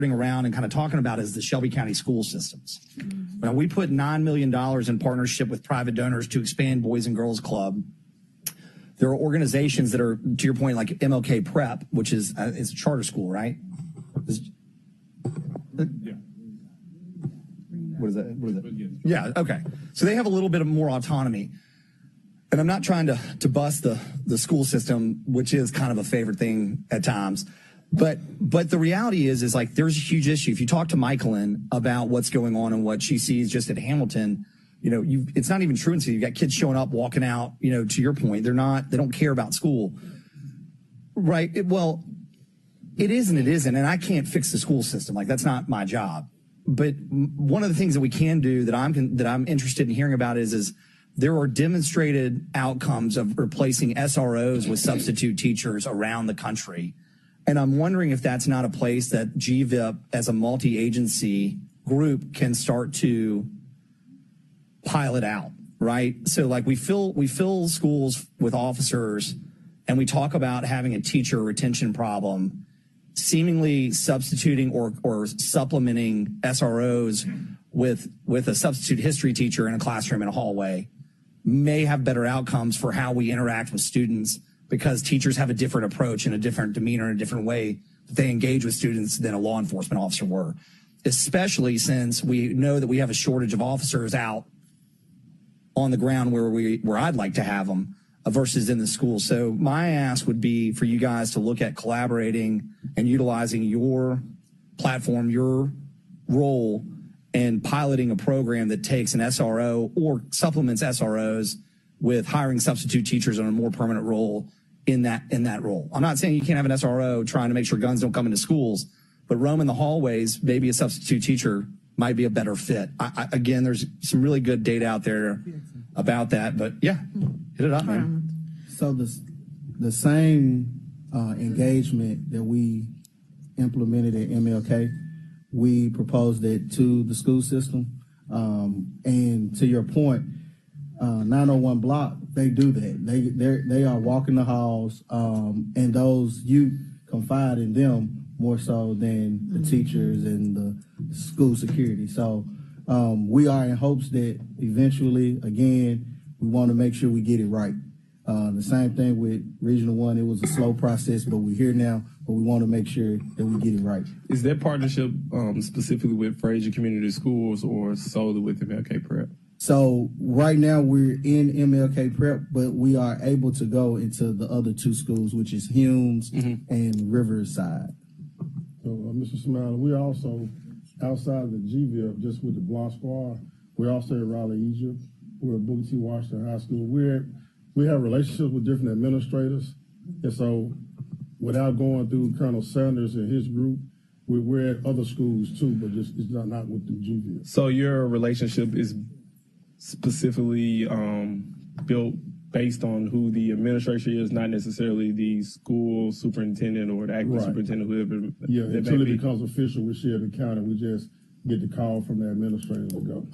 around and kind of talking about is the Shelby County school systems. Now, we put $9 million in partnership with private donors to expand Boys and Girls Club. There are organizations that are, to your point, like MLK Prep, which is it's a charter school, right? Yeah. What is that? Yeah, okay. So they have a little bit of more autonomy. And I'm not trying to bust the school system, which is kind of a favorite thing at times. But the reality is like there's a huge issue. If you talk to Michaelin about what's going on and what she sees just at Hamilton, it's not even truancy. You've got kids showing up, walking out, to your point. They don't care about school. Right. It is and it isn't. And I can't fix the school system. Like, that's not my job. But one of the things that we can do that I'm interested in hearing about is there are demonstrated outcomes of replacing SROs with substitute teachers around the country. And I'm wondering if that's not a place that GVIP as a multi-agency group can start to pilot out, right? So like we fill schools with officers and we talk about having a teacher retention problem, seemingly substituting or supplementing SROs with a substitute history teacher in a classroom in a hallway may have better outcomes for how we interact with students, because teachers have a different approach and a different demeanor and a different way that they engage with students than a law enforcement officer were, especially since we know that we have a shortage of officers out on the ground where I'd like to have them versus in the school. So my ask would be for you guys to look at collaborating and utilizing your platform, your role, and piloting a program that takes an SRO or supplements SROs with hiring substitute teachers on a more permanent role in that role. I'm not saying you can't have an SRO trying to make sure guns don't come into schools, but roam in the hallways, maybe a substitute teacher might be a better fit. Again, there's some really good data out there about that, but yeah, hit it up, man. So the same engagement that we implemented at MLK, we proposed it to the school system. And to your point, 901 block, they do that. They are walking the halls, and those youth confide in them more so than the teachers and the school security. So we are in hopes that eventually, again, we want to make sure we get it right. The same thing with Regional 1. It was a slow process, but we're here now, but we want to make sure that we get it right. Is that partnership specifically with Fraser Community Schools or solely with MLK Prep? So right now we're in MLK Prep, but we are able to go into the other two schools, which is Humes and Riverside. So, Mr. Smiley, we also, outside of the GVIP, just with the Blanc Squad, we're also at Raleigh, Egypt. We're at Booker T. Washington High School. We have relationships with different administrators. And so without going through Colonel Sanders and his group, we're at other schools too, but just it's not with the GVIP. So your relationship is specifically built based on who the administration is, not necessarily the school superintendent or the acting superintendent, whoever. Yeah, until it becomes official with Sheridan County, we just get the call from the administrator to go.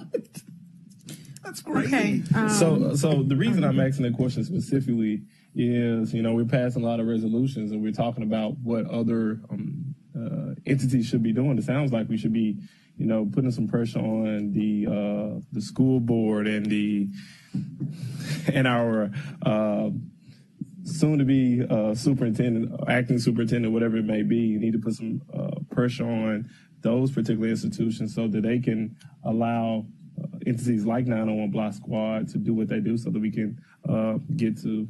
That's great. Okay. So the reason I'm asking that question specifically is, we're passing a lot of resolutions and we're talking about what other entities should be doing. It sounds like we should be, putting some pressure on the school board and our soon to be superintendent, acting superintendent, whatever it may be. You need to put some pressure on those particular institutions so that they can allow entities like 901 Block Squad to do what they do so that we can get to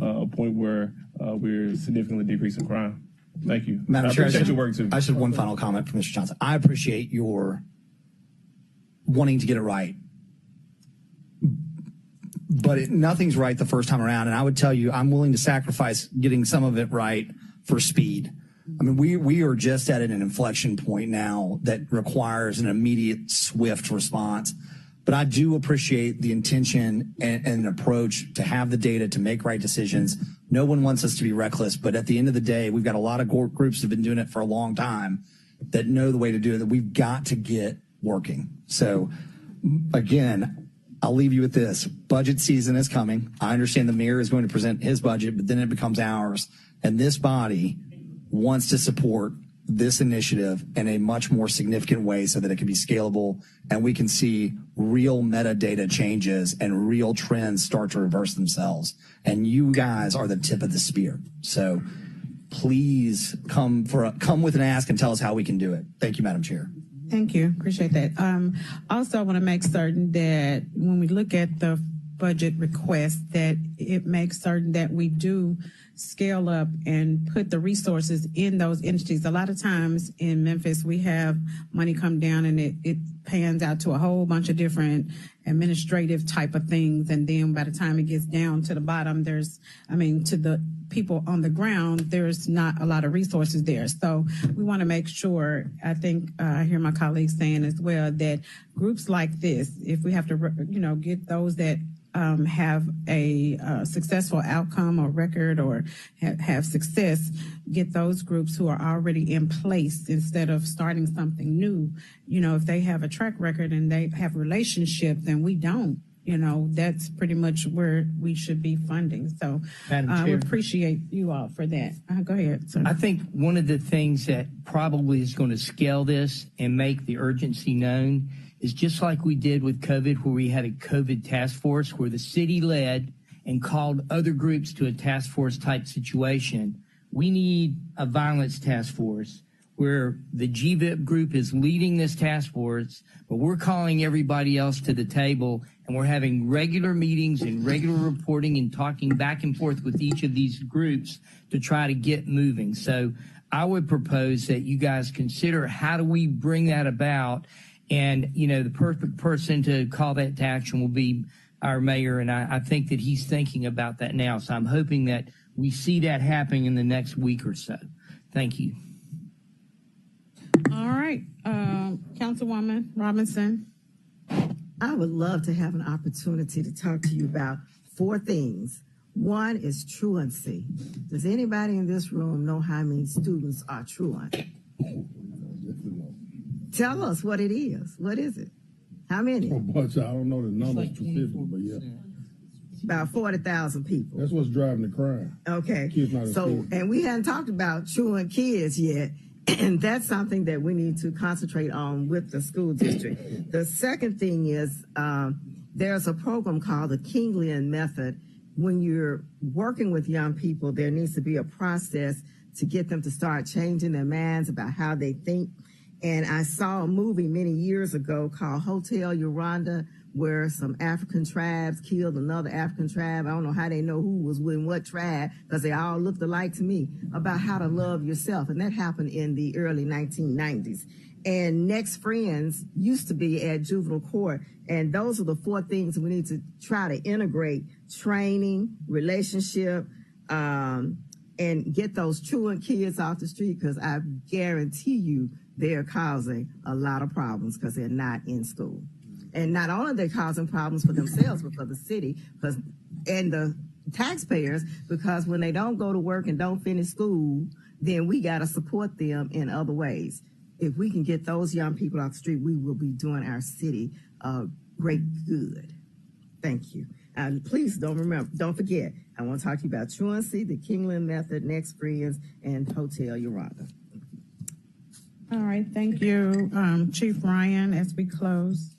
a point where we're significantly decreasing crime. Thank you. Madam I Chair, appreciate your work too. I should have one final comment from Mr. Johnson. I appreciate your wanting to get it right. But nothing's right the first time around. And I would tell you, I'm willing to sacrifice getting some of it right for speed. I mean, we are just at an inflection point now that requires an immediate, swift response. But I do appreciate the intention and approach to have the data to make right decisions. No one wants us to be reckless, but at the end of the day, we've got a lot of groups that have been doing it for a long time that know the way to do it, that we've got to get working. So, again, I'll leave you with this. Budget season is coming. I understand the mayor is going to present his budget, but then it becomes ours. And this body wants to support this initiative in a much more significant way so that it can be scalable and we can see real metadata changes and real trends start to reverse themselves. And you guys are the tip of the spear. So please come with an ask and tell us how we can do it. Thank you, Madam Chair. Thank you. Appreciate that. Also, I want to make certain that when we look at the budget request, that it makes certain that we do scale up and put the resources in those entities. A lot of times in Memphis, we have money come down and it pans out to a whole bunch of different administrative type of things. And then by the time it gets down to the bottom, to the people on the ground, there's not a lot of resources there. So we want to make sure, I think I hear my colleagues saying as well, that groups like this, if we have to, get those that have a successful outcome or record or have success, get those groups who are already in place instead of starting something new. If they have a track record and they have relationships and we don't, that's pretty much where we should be funding. So we appreciate you all for that. Go ahead, sir. I think one of the things that probably is going to scale this and make the urgency known is just like we did with COVID, where we had a COVID task force where the city led and called other groups to a task force type situation. We need a violence task force where the GVIP group is leading this task force, but we're calling everybody else to the table and we're having regular meetings and regular reporting and talking back and forth with each of these groups to try to get moving. So I would propose that you guys consider, how do we bring that about? And, the perfect person to call that to action will be our mayor. And I think that he's thinking about that now. So I'm hoping that we see that happening in the next week or so. Thank you. All right. Councilwoman Robinson. I would love to have an opportunity to talk to you about 4 things. One is truancy. Does anybody in this room know how many students are truant? Tell us what it is. What is it? How many? Oh, but I don't know the numbers specifically, but yeah. About 40,000 people. That's what's driving the crime. Okay. Kids not So, and we hadn't talked about truant kids yet. And that's something that we need to concentrate on with the school district. The second thing is there's a program called the Kinglian Method. When you're working with young people, there needs to be a process to get them to start changing their minds about how they think. And I saw a movie many years ago called Hotel Yolanda, where some African tribes killed another African tribe. I don't know how they know who was in what tribe, because they all looked alike to me, about how to love yourself. And that happened in the early 1990s. And Next Friends used to be at juvenile court. And those are the 4 things we need to try to integrate: training, relationship, and get those truant kids off the street, because I guarantee you they're causing a lot of problems because they're not in school. And not only are they causing problems for themselves, but for the city and the taxpayers, because when they don't go to work and don't finish school, then we got to support them in other ways. If we can get those young people off the street, we will be doing our city great good. Thank you. And please don't forget, I want to talk to you about truancy, the Kinglian Method, Next Friends, and Hotel Yolanda. All right. Thank you, Chief Ryan, as we close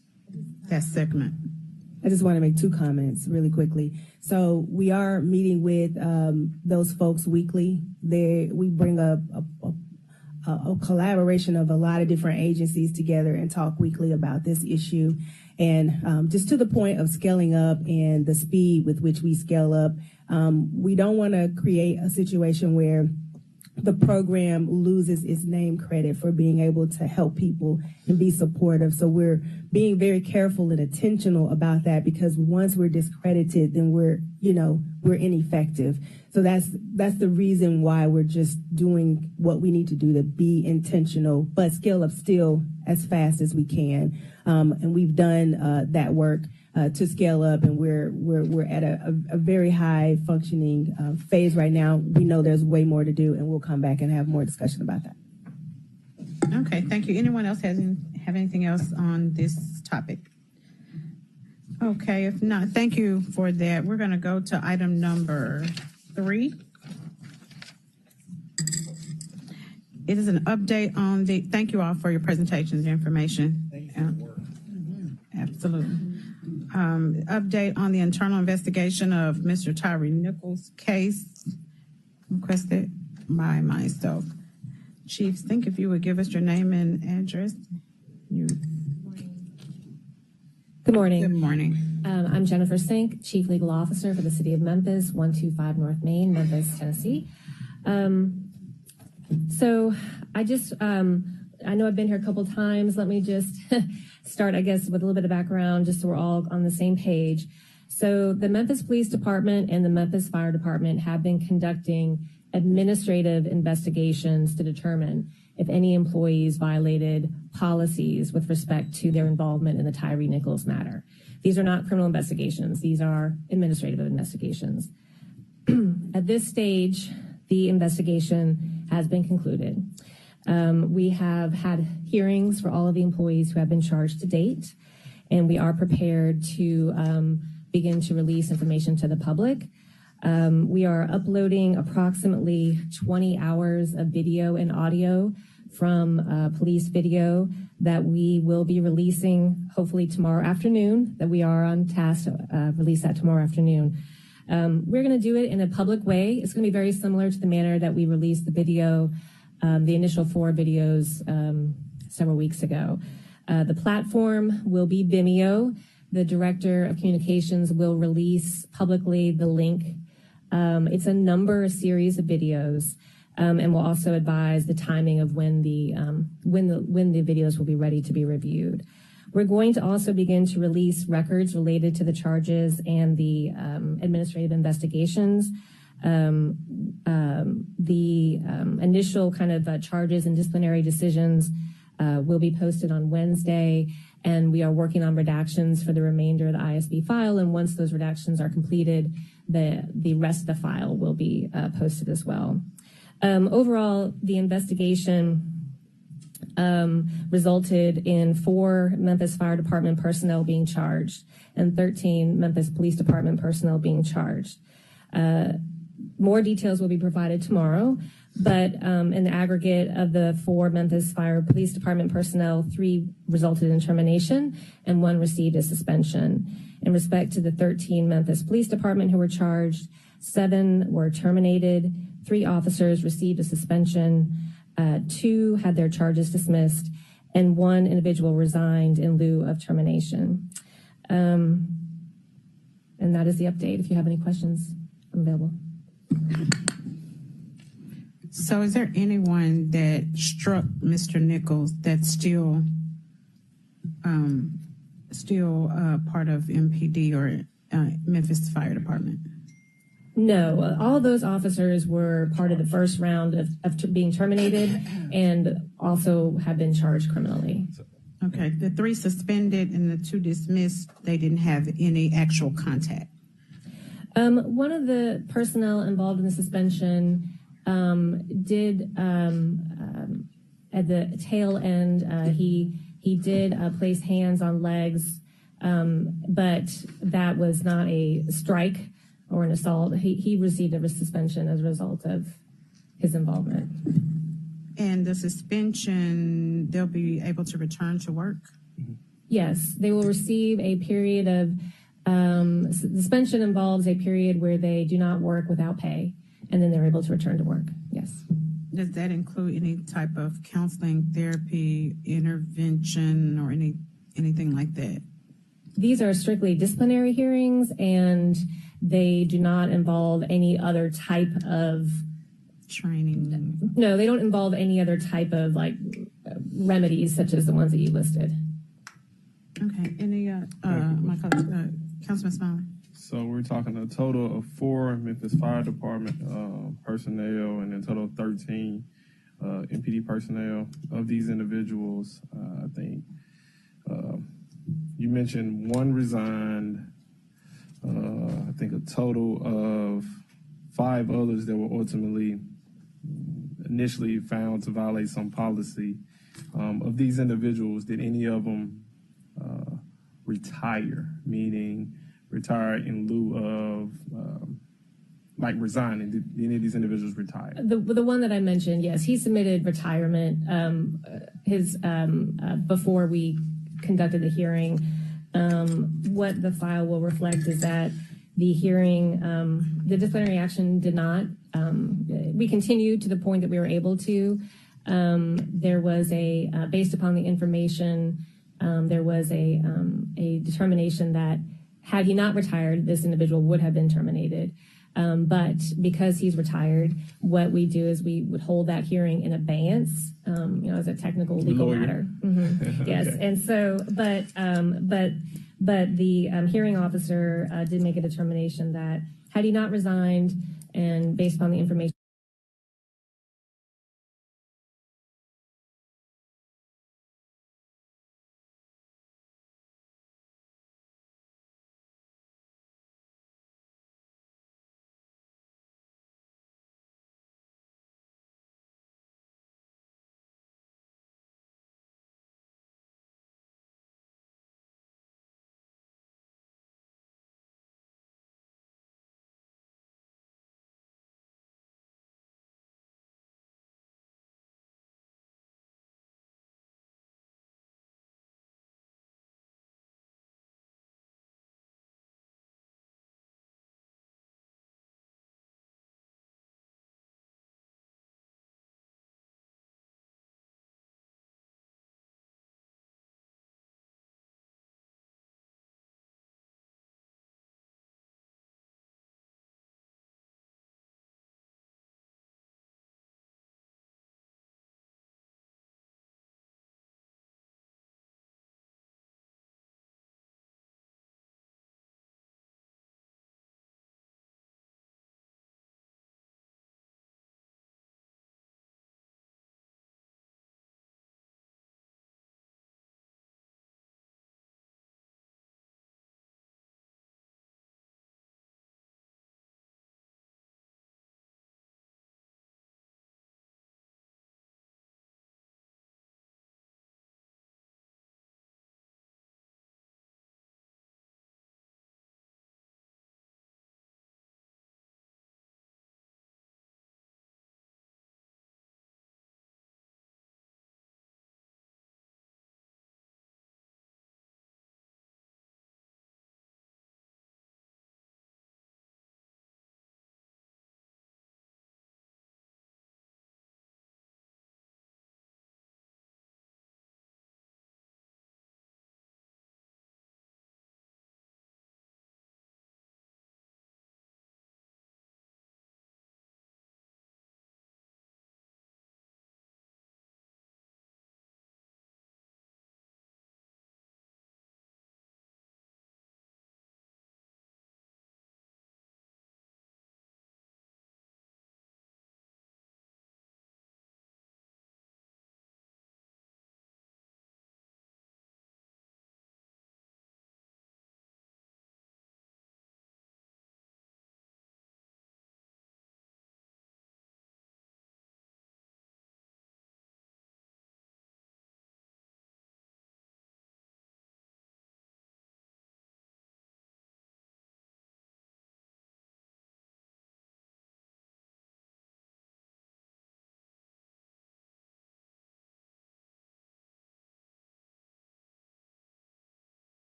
that segment. I just want to make 2 comments really quickly. So we are meeting with those folks weekly. We bring a collaboration of a lot of different agencies together and talk weekly about this issue. And just to the point of scaling up and the speed with which we scale up, we don't want to create a situation where the program loses its name credit for being able to help people and be supportive. So we're being very careful and intentional about that, because once we're discredited, then we're ineffective. So that's the reason why we're just doing what we need to do to be intentional, but scale up still as fast as we can. And we've done that work to scale up, and we're at a very high functioning phase right now. We know there's way more to do, and we'll come back and have more discussion about that. Okay, thank you. Anyone else have anything else on this topic? Okay, if not, thank you for that. We're going to go to item number 3. It is an update on the, thank you all for your presentations and information. Absolutely. Update on the internal investigation of Mr. Tyre Nichols' case requested by myself. Chief, think if you would give us your name and address. Good morning. Good morning. I'm Jennifer Sink, Chief Legal Officer for the City of Memphis, 125 North Main, Memphis, Tennessee. So I just, I know I've been here a couple times. Let me just start, I guess, with a little bit of background, just so we're all on the same page. So the Memphis Police Department and the Memphis Fire Department have been conducting administrative investigations to determine if any employees violated policies with respect to their involvement in the Tyre Nichols matter. These are not criminal investigations. These are administrative investigations. At this stage, the investigation has been concluded. We have had hearings for all of the employees who have been charged to date, and we are prepared to begin to release information to the public. We are uploading approximately 20 hours of video and audio from police video that we will be releasing hopefully tomorrow afternoon, that we are on task to release that tomorrow afternoon. We're going to do it in a public way. It's going to be very similar to the manner that we released the video, the initial 4 videos several weeks ago. The platform will be Vimeo. The Director of Communications will release publicly the link. It's a series of videos, and we'll also advise the timing of when the videos will be ready to be reviewed. We're going to also begin to release records related to the charges and the administrative investigations. The initial kind of charges and disciplinary decisions will be posted on Wednesday, and we are working on redactions for the remainder of the ISB file. And once those redactions are completed, the rest of the file will be posted as well. Overall, the investigation resulted in 4 Memphis Fire Department personnel being charged and 13 Memphis Police Department personnel being charged. More details will be provided tomorrow, but in the aggregate of the 4 Memphis Fire Police Department personnel, 3 resulted in termination and 1 received a suspension. In respect to the 13 Memphis Police Department who were charged, 7 were terminated, 3 officers received a suspension, 2 had their charges dismissed, and 1 individual resigned in lieu of termination. And that is the update. If you have any questions, I'm available. So is there anyone that struck Mr. Nichols that's still part of MPD or Memphis Fire Department? No, all of those officers were part of the first round of being terminated and also have been charged criminally. Okay, the 3 suspended and the 2 dismissed, they didn't have any actual contact. One of the personnel involved in the suspension did, at the tail end, he did place hands on legs, but that was not a strike or an assault. He received a suspension as a result of his involvement. And the suspension, they'll be able to return to work? Yes, they will receive a period of suspension involves a period where they do not work without pay, and then they're able to return to work. Yes. Does that include any type of counseling, therapy, intervention, or anything like that? These are strictly disciplinary hearings, and they do not involve any other type of training. No, they don't involve any other type of remedies such as the ones that you listed. Okay. Any Councilman Smiley? So we're talking a total of 4 Memphis Fire Department personnel and a total of 13 MPD personnel. Of these individuals, I think you mentioned 1 resigned. I think a total of 5 others that were ultimately initially found to violate some policy. Of these individuals, did any of them retire, meaning retire in lieu of resigning? Did any of these individuals retire? The one that I mentioned, yes, he submitted retirement before we conducted the hearing. What the file will reflect is that the hearing, the disciplinary action did not. We continued to the point that we were able to. There was based upon the information, there was a determination that had he not retired, this individual would have been terminated. But because he's retired, what we do is we would hold that hearing in abeyance, as a technical legal matter. Mm-hmm. Yes, okay. And so, but the hearing officer did make a determination that had he not resigned, and based upon the information.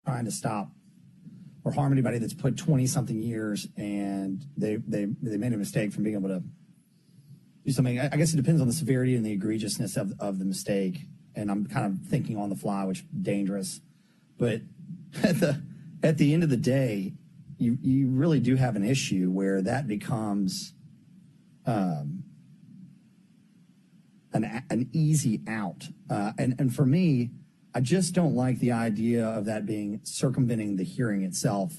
Trying to stop or harm anybody that's put 20-something years and they made a mistake from being able to do something. I guess it depends on the severity and the egregiousness of the mistake. And I'm kind of thinking on the fly, which is dangerous. But at the end of the day, you really do have an issue where that becomes an easy out. And for me, I just don't like the idea of that being circumventing the hearing itself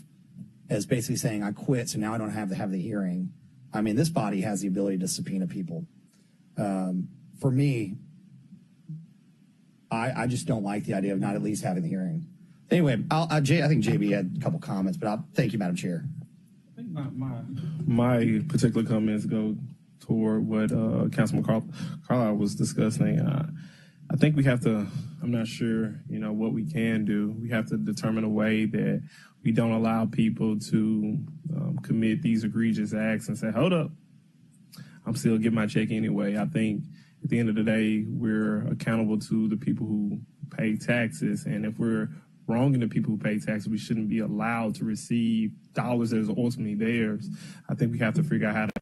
as basically saying, I quit, so now I don't have to have the hearing. I mean, this body has the ability to subpoena people. For me, I just don't like the idea of not at least having the hearing. Anyway, I think JB had a couple comments, but thank you, Madam Chair. I think my particular comments go toward what Councilman Carlisle was discussing. I think we have to, I'm not sure, what we can do. We have to determine a way that we don't allow people to commit these egregious acts and say, hold up, I'm still getting my check anyway. I think at the end of the day, we're accountable to the people who pay taxes. And if we're wronging the people who pay taxes, we shouldn't be allowed to receive dollars that is ultimately theirs. I think we have to figure out how to